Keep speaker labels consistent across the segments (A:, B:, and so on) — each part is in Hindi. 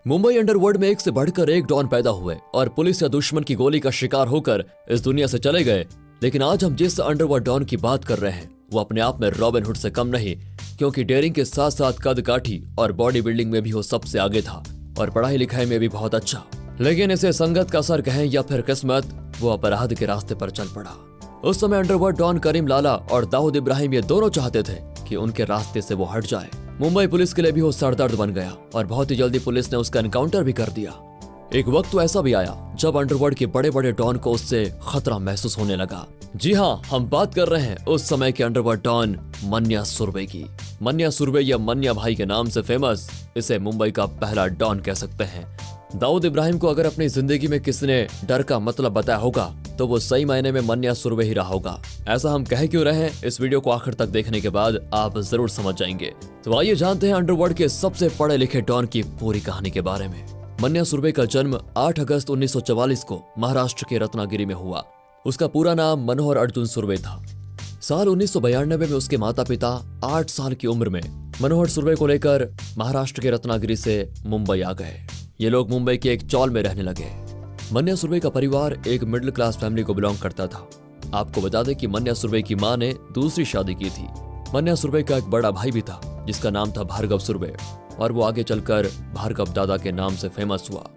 A: मुंबई अंडरवर्ल्ड में एक से बढ़कर एक डॉन पैदा हुए और पुलिस या दुश्मन की गोली का शिकार होकर इस दुनिया से चले गए। लेकिन आज हम जिस अंडरवर्ल्ड डॉन की बात कर रहे हैं वो अपने आप में रॉबिन हुड से कम नहीं, क्योंकि डेयरिंग के साथ साथ कद काठी और बॉडी बिल्डिंग में भी वो सबसे आगे था और पढ़ाई लिखाई में भी बहुत अच्छा। लेकिन इसे संगत का असर कहें या फिर किस्मत, वो अपराध के रास्ते पर चल पड़ा। उस समय अंडरवर्ल्ड डॉन करीम लाला और दाऊद इब्राहिम ये दोनों चाहते थे कि उनके रास्ते से वो हट जाए। मुंबई पुलिस के लिए भी वो सरदर्द बन गया और बहुत ही जल्दी पुलिस ने उसका एनकाउंटर भी कर दिया। एक वक्त तो ऐसा भी आया जब अंडरवर्ल्ड के बड़े बड़े डॉन को उससे खतरा महसूस होने लगा। जी हाँ, हम बात कर रहे हैं उस समय के अंडरवर्ल्ड डॉन मन्या सुरभि की। मन्या सुरभि या मन्या भाई के नाम से फेमस, इसे मुंबई का पहला डॉन कह सकते हैं। दाऊद इब्राहिम को अगर अपनी जिंदगी में किसी ने डर का मतलब बताया होगा तो वो सही मायने में मन्या सुरभि ही रहा होगा। ऐसा हम कह क्यों रहे हैं, इस वीडियो को आखिर तक देखने के बाद आप जरूर समझ जाएंगे। तो आइए जानते हैं अंडरवर्ल्ड के सबसे पढ़े लिखे डॉन की पूरी कहानी के बारे में। मन्या सुरभि का जन्म 8 अगस्त 1944 को महाराष्ट्र के रत्नागिरी में हुआ। उसका पूरा नाम मनोहर अर्जुन सुरभि था। साल 1992 में उसके माता पिता 8 साल की उम्र में मनोहर सुरभि को लेकर महाराष्ट्र के रत्नागिरी से मुंबई आ गए। ये लोग मुंबई के एक चौल में रहने लगे। मन्या सुरभि का परिवार एक मिडिल क्लास फैमिली को बिलोंग करता था। आपको बता दें कि मन्या सुरभि की मां ने दूसरी शादी की थी। मन्या सुरभि का एक बड़ा भाई भी था जिसका नाम था भार्गव सुरभि और वो आगे चलकर भार्गव दादा के नाम से फेमस हुआ।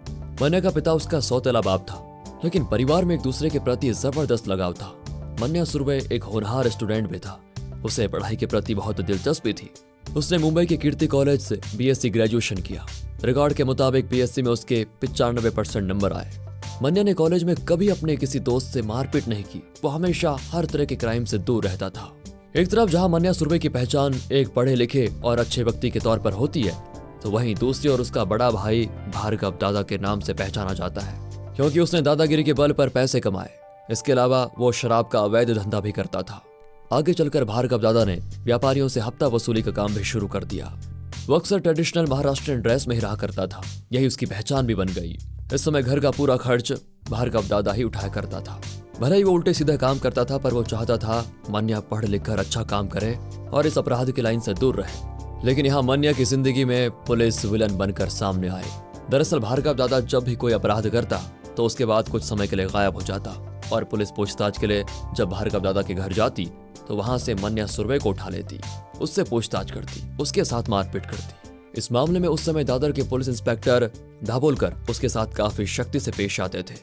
A: मन्या का पिता उसका सौतेला बाप था, लेकिन परिवार में एक दूसरे के प्रति जबरदस्त लगाव था। मन्या सुरभि एक होनहार स्टूडेंट भी था। उसे पढ़ाई के प्रति बहुत दिलचस्पी थी। उसने मुंबई के कीर्ति कॉलेज से बीएससी ग्रेजुएशन किया। रिकॉर्ड के मुताबिक बीएससी में उसके 95% नंबर आए। मन्या ने कॉलेज में कभी अपने किसी दोस्त से मारपीट नहीं की। वो हमेशा हर तरह के क्राइम से दूर रहता था। एक तरफ जहां मन्या सुरभि की पहचान एक पढ़े लिखे और अच्छे व्यक्ति के तौर पर होती है, तो वहीं दूसरी ओर उसका बड़ा भाई भार्गव दादा के नाम से पहचाना जाता है, क्योंकि उसने दादागिरी के बल पर पैसे कमाए। इसके अलावा वो शराब का अवैध धंधा भी करता था। आगे चलकर भार्गव दादा ने व्यापारियों से हफ्ता वसूली का काम भी शुरू कर दिया। वो अक्सर ट्रेडिशनल महाराष्ट्रियन ड्रेस में ही रहा करता था। यही उसकी पहचान भी बन गई। इस समय घर का पूरा खर्च भार्गव दादा ही उठाया करता था। भले ही वो उल्टे सीधे काम करता था, पर वो चाहता था मन्या पढ़ लिख कर अच्छा काम करे और इस अपराध की लाइन से दूर रहे। लेकिन यहाँ मन्या की जिंदगी में पुलिस विलन बनकर सामने आए। दरअसल भार्गव दादा जब भी कोई अपराध करता तो उसके बाद कुछ समय के लिए गायब हो जाता और पुलिस पूछताछ के लिए जब भार्गव दादा के घर जाती तो वहां से मन्या सुरभि को उठा लेती, उससे पूछताछ करती, उसके साथ मारपीट करती। इस मामले में उस समय दादर के पुलिस इंस्पेक्टर दाभोलकर उसके साथ काफी शक्ति से पेश आते थे।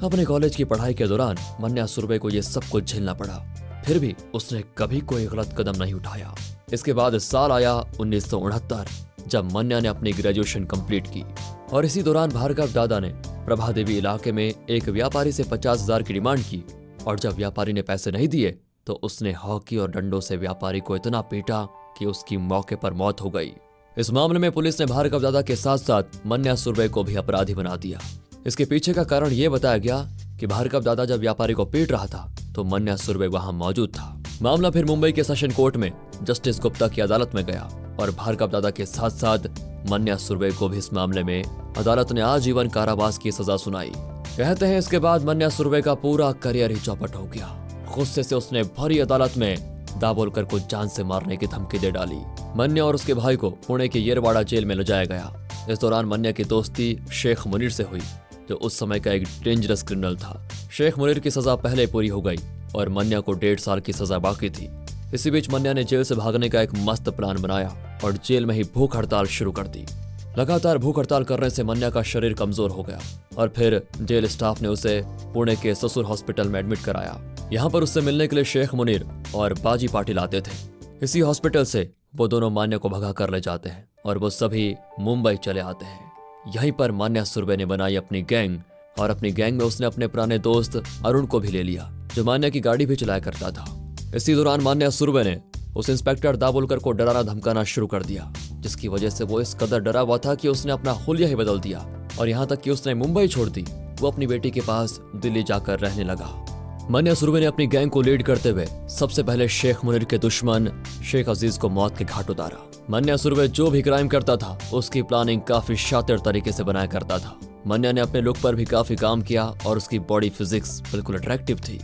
A: अपने कॉलेज की पढ़ाई के दौरान मन्या सुरभि को ये सब कुछ झेलना पड़ा, फिर भी उसने कभी कोई गलत कदम नहीं उठाया। इसके बाद साल आया 1969 जब मन्या ने अपनी ग्रेजुएशन कंप्लीट की और इसी दौरान भार्गव दादा ने प्रभा देवी इलाके में एक व्यापारी से 50,000 की डिमांड की और जब व्यापारी ने पैसे नहीं दिए तो उसने हॉकी और डंडों से व्यापारी को इतना पीटा कि उसकी मौके पर मौत हो गई। इस मामले में पुलिस ने भार्गव दादा के साथ साथ मन्या सुरभि को भी अपराधी बना दिया। इसके पीछे का कारण यह बताया गया कि भार्गव दादा जब व्यापारी को पीट रहा था तो मन्या सुरभि वहां मौजूद था। मामला फिर मुंबई के सेशन कोर्ट में जस्टिस गुप्ता की अदालत में गया और भार्गव दादा के साथ साथ मन्या सुरभि को भी इस मामले में अदालत ने आजीवन कारावास की सजा सुनाई। कहते हैं इसके बाद मन्या सुरभि का पूरा करियर ही चौपट हो गया। गुस्से से उसने भरी अदालत में दाभोलकर को जान से मारने की धमकी दे डाली। मन्या और उसके भाई को पुणे के येरवाड़ा जेल में ले जाया गया। इस दौरान मन्या की दोस्ती शेख मुनीर से हुई, जो उस समय का एक डेंजरस क्रिमिनल था। शेख मुनीर की सजा पहले पूरी हो गई और मन्या को 1.5 साल की सजा बाकी थी। इसी बीच मन्या ने जेल से भागने का एक मस्त प्लान बनाया और जेल में ही भूख हड़ताल शुरू कर दी। लगातार भूख हड़ताल करने से मन्या का शरीर कमजोर हो गया और फिर जेल स्टाफ ने उसे पुणे के ससुर हॉस्पिटल में एडमिट कराया। यहाँ पर उससे मिलने के लिए शेख मुनीर और बाजी पाटिल आते थे। इसी हॉस्पिटल से वो दोनों मन्या को भगा कर ले जाते हैं और वो सभी मुंबई चले आते हैं। यहीं पर मन्या सुरभि ने बनाई अपनी गैंग और अपनी गैंग में उसने अपने पुराने दोस्त अरुण को भी ले लिया, जो मन्या की गाड़ी भी चलाया करता था। इसी दौरान मन्या सुरभि ने उस इंस्पेक्टर दाभोलकर को डराना धमकाना शुरू कर दिया, जिसकी वजह से वो इस कदर डरा हुआ था कि उसने अपना हुलिया ही बदल दिया और यहाँ तक कि उसने मुंबई छोड़ दी। वो अपनी बेटी के पास दिल्ली जाकर रहने लगा। मन्या सुरभि ने अपनी गैंग को लीड करते हुए सबसे पहले शेख मुनीर के दुश्मन शेख अजीज को मौत के घाट उतारा। मन्या सुरभि जो भी क्राइम करता था उसकी प्लानिंग काफी शातिर तरीके से बनाया करता था। मन्या ने अपने लुक पर भी काफी काम किया और उसकी बॉडी फिजिक्स बिल्कुल अट्रैक्टिव थी।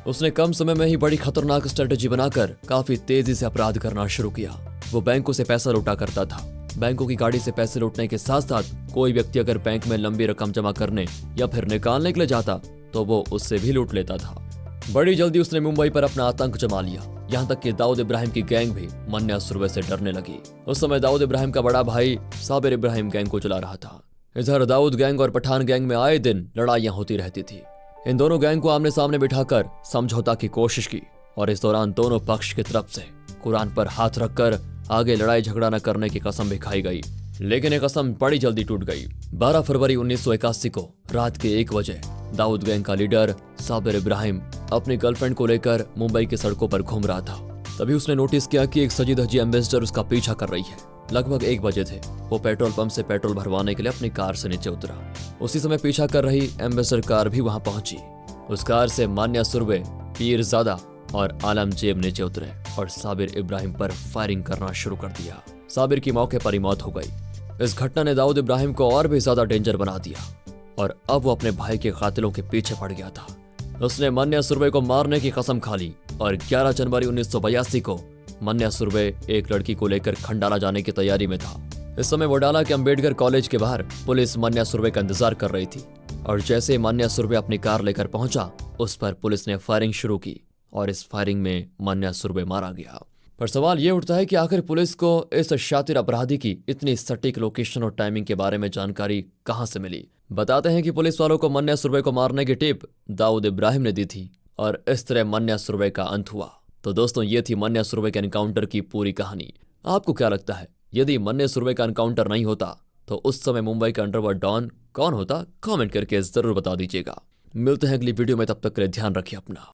A: उसने कम समय में ही बड़ी खतरनाक स्ट्रेटेजी बनाकर काफी तेजी से अपराध करना शुरू किया। वो बैंकों से पैसा लूटा करता था, बैंकों की गाड़ी से पैसे लूटने के साथ साथ कोई व्यक्ति अगर बैंक में लंबी रकम जमा करने या फिर निकालने के लिए जाता तो वो उससे भी लूट लेता था। बड़ी जल्दी उसने मुंबई पर अपना आतंक जमा लिया, यहाँ तक कि दाऊद इब्राहिम की गैंग भी मन्या सुरवे से डरने लगी। उस समय दाऊद इब्राहिम का बड़ा भाई साबिर इब्राहिम गैंग को चला रहा था। इधर दाऊद गैंग और पठान गैंग में आए दिन लड़ाइयां होती रहती थी। इन दोनों गैंग को आमने सामने बिठाकर समझौता की कोशिश की और इस दौरान दोनों पक्ष की तरफ से कुरान पर हाथ रखकर आगे लड़ाई झगड़ा न करने की कसम भी खाई गई, लेकिन ये कसम बड़ी जल्दी टूट गई। 12 फरवरी 1981 को रात के 1 बजे दाऊद गैंग का लीडर साबिर इब्राहिम अपनी गर्लफ्रेंड को लेकर मुंबई की सड़कों पर घूम रहा था। तभी उसने नोटिस किया कि एक सजी धजी एम्बेसडर उसका पीछा कर रही है। लगभग 1 बजे थे। वो पेट्रोल पंप से पेट्रोल भरवाने के लिए अपनी कार से नीचे उतरा। उसी समय पीछा कर रही एम्बेसडर कार भी वहां पहुंची। उस कार से मान्या सुरवे, पीरजादा और आलमजेब नीचे उतरे और साबिर इब्राहिम पर फायरिंग करना शुरू कर दिया। साबिर की मौके पर ही मौत हो गई। इस घटना ने दाऊद इब्राहिम को और भी ज्यादा डेंजर बना दिया और अब वो अपने भाई के कातिलों के पीछे पड़ गया था। उसने मन्या सुरवे को मारने की कसम खा ली और 11 जनवरी 1982 को मन्या सुरवे एक लड़की को लेकर खंडाला जाने की तैयारी में था। इस समय वडाला के अंबेडकर कॉलेज के बाहर पुलिस मन्या सुरवे का इंतजार कर रही थी और जैसे मन्या सुरवे अपनी कार लेकर पहुंचा, उस पर पुलिस ने फायरिंग शुरू की और इस फायरिंग में मन्या सुरवे मारा गया। पर सवाल ये उठता है कि आखिर पुलिस को इस शातिर अपराधी की इतनी सटीक लोकेशन और टाइमिंग के बारे में जानकारी कहां से मिली। बताते हैं कि पुलिस वालों को मन्या सुरवे को मारने की टिप दाऊद इब्राहिम ने दी थी और इस तरह मन्या सुरवे का अंत हुआ। तो दोस्तों, ये थी मन्या सुरवे के एनकाउंटर की पूरी कहानी। आपको क्या लगता है, यदि मन्या सुरवे का एनकाउंटर नहीं होता तो उस समय मुंबई का अंडरवर्ल्ड डॉन कौन होता? कमेंट करके जरूर बता दीजिएगा। मिलते हैं अगली वीडियो में, तब तक के लिए ध्यान रखिए अपना।